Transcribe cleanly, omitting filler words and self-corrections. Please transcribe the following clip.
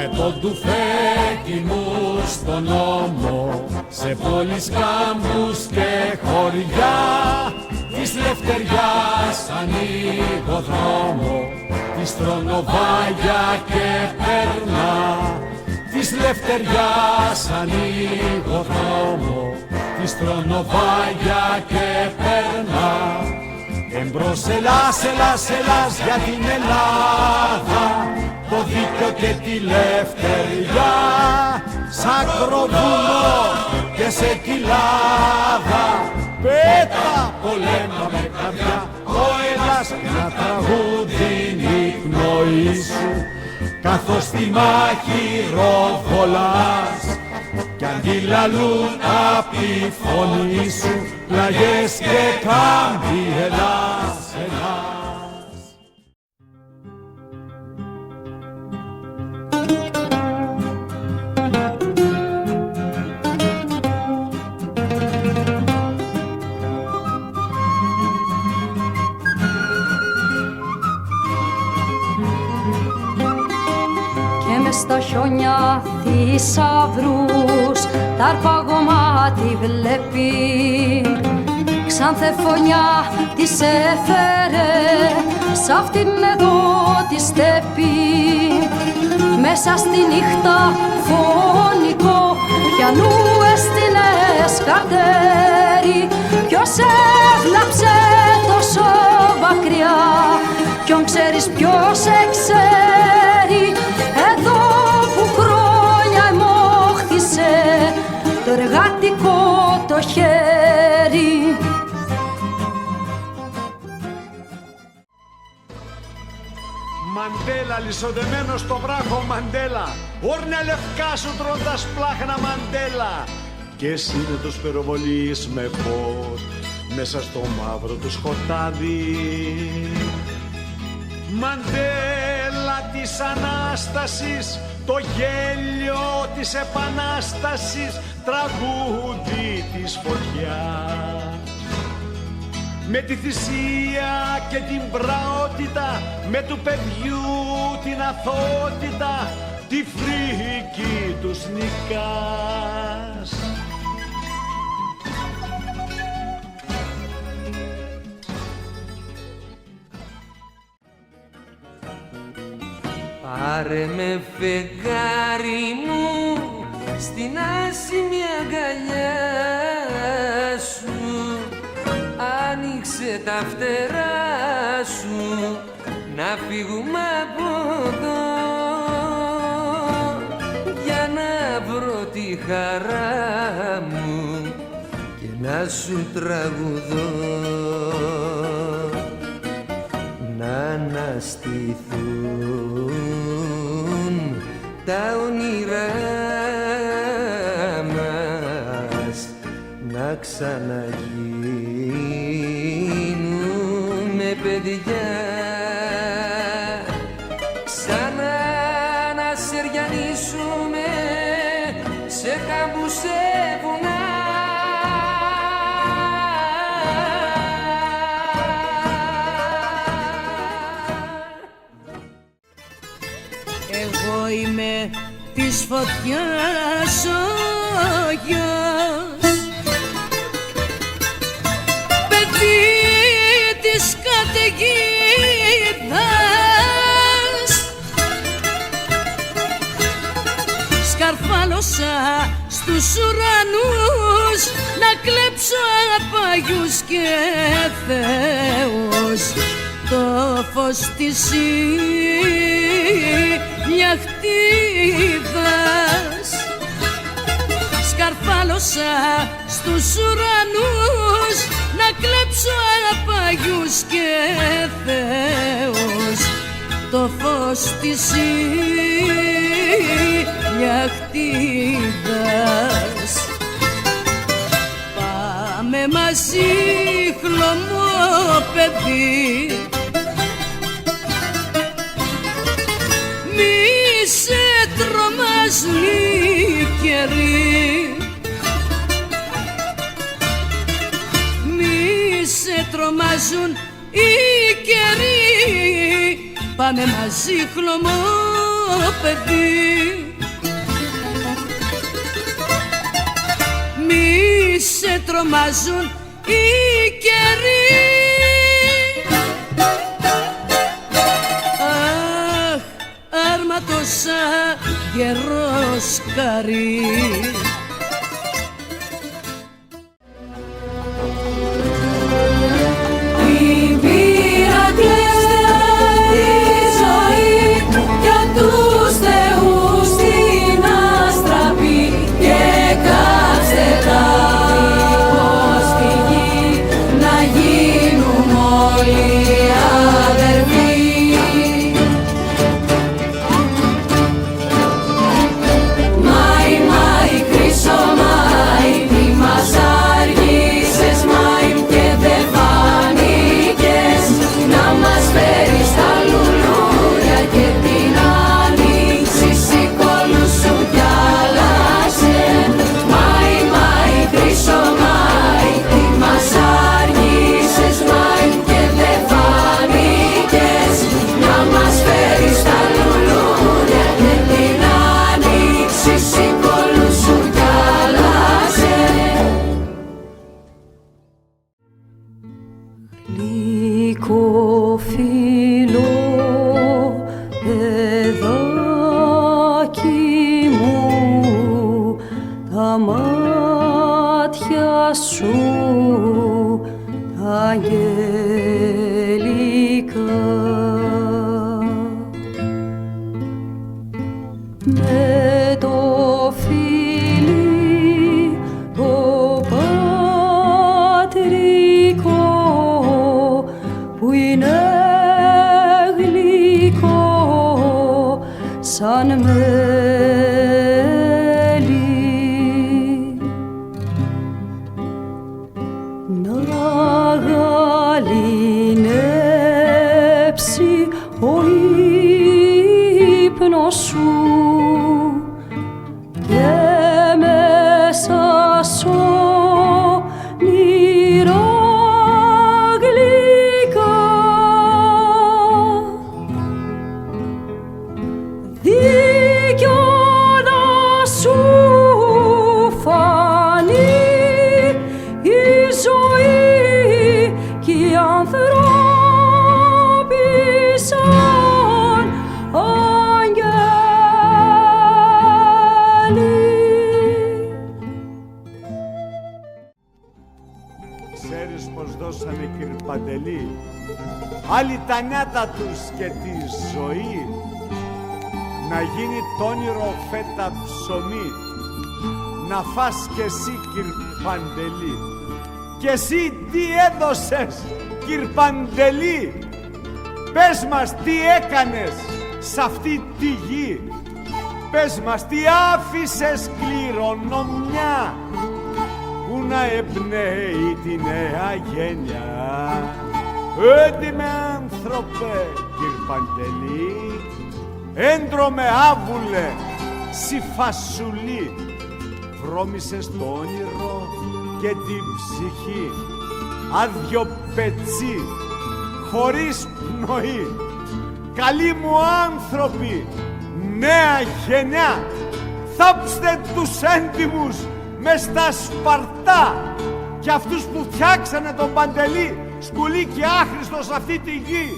με τον τουφέκι μου στον ώμο, σε πόλεις, κάμπους και χωριά της Λευτεριάς ανοίγω δρόμο, της Τρονοβάγια και περνά. Της Λευτεριάς ανοίγω δρόμο, της Τρονοβάγια και περνά. Εμπρός Ελλάς, Ελλάς, Ελλάς για την Ελλάδα, το δίκιο και τη Λευτεριά, σαν κροβούνο και σε κοιλάδα, πέτα πολέμα με καρδιά, ο Ελλάς ένα τραγούδι πνοή σου, καθώς στη μάχη ροβολάς, κι αντιλαλούν απ' τη φωνή σου πλαγιές και κάμποι Ελλάς, Ελλάς. Στα χιόνια θησαυρούς τ' αρπαγωμά τη βλέπει, ξανθεφωνιά της έφερε σ' αυτήν εδώ τη στέπη. Μέσα στη νύχτα φωνικό πιανού έστεινες καρτέρι, ποιος έβλαψε τόσο μακριά, ποιον ξέρεις ποιος εξέρει, εδώ που χρόνια εμόχθησε το εργατικό το χέρι. Μαντέλα, λισοδεμένο στο βράχο Μαντέλα, όρνια λευκά σου τρώντας πλάχνα Μαντέλα. Και εσύ με το σπεροβολείς με φως μέσα στο μαύρο του σκοτάδι. Μαντέλα της Ανάστασης, το γέλιο της Επανάστασης, τραγούδι της φωτιάς. Με τη θυσία και την πραότητα, με του παιδιού την αθωότητα, τη φρίκη τους νικάς. Πάρε με φεγγάρι μου στην άσημη αγκαλιά σου, άνοιξε τα φτερά σου να φύγουμε από εδώ, για να βρω τη χαρά μου και να σου τραγουδώ, να αναστηθούν τα όνειρά μας, να ξαναγίνουμε παιδιά, ξανά να σεριανίσουμε σε κάμπους, σε βουνά. Εγώ είμαι της φωτιάς ο γιος, παιδί της καταιγίδας. Σκαρφάλωσα στους ουρανούς να κλέψω απαγιούς και θεούς, το φως της νιαχτίδας. Σκαρφάλωσα στους ουρανούς να κλέψω απαγιούς και θεούς, το φως της νιαχτίδας. Πάμε μαζί χλωμό παιδί, μη σε τρομάζουν οι καιροί, μη σε τρομάζουν οι καιροί. Πάμε μαζί χλωμό παιδί. Μη σε τρομάζουν οι καιροί. Αχ, άρματος αγερός καρύ. Ξέρεις πως δώσανε κυρ Παντελή άλλοι τα νιάτα τους και τη ζωή να γίνει τ' όνειρο φέτα ψωμί να φας κι εσύ κυρ Παντελή. Κι εσύ τι έδωσες κυρ Παντελή? Πες μας τι έκανες σ' αυτή τη γη. Πες μας τι άφησες κληρονομιά που να εμπνέει τη νέα γένια. Έτοιμε άνθρωπε κυρ Παντελή, έντρομε άβουλε συφασουλή, βρώμησες το όνειρο και την ψυχή, άδειο πετσί χωρίς πνοή. Καλοί μου άνθρωποι, νέα γενιά, θάψτε τους έντιμους μες στα Σπαρτά και αυτούς που φτιάξανε τον Παντελή σκουλί και άχρηστο σε αυτή τη γη.